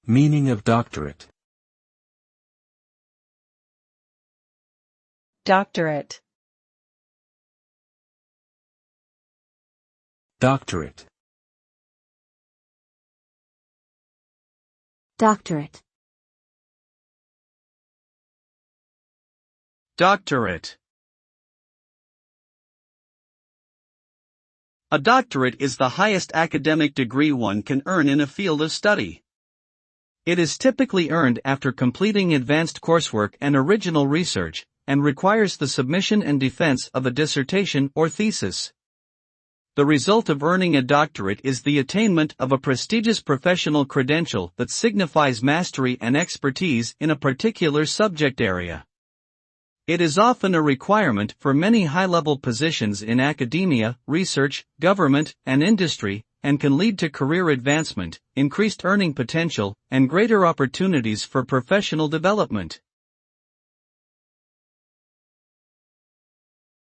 Meaning of doctorate. Doctorate. Doctorate. Doctorate. Doctorate. A doctorate is the highest academic degree one can earn in a field of study. It is typically earned after completing advanced coursework and original research, and requires the submission and defense of a dissertation or thesis. The result of earning a doctorate is the attainment of a prestigious professional credential that signifies mastery and expertise in a particular subject area. It is often a requirement for many high-level positions in academia, research, government, and industry, and can lead to career advancement, increased earning potential, and greater opportunities for professional development.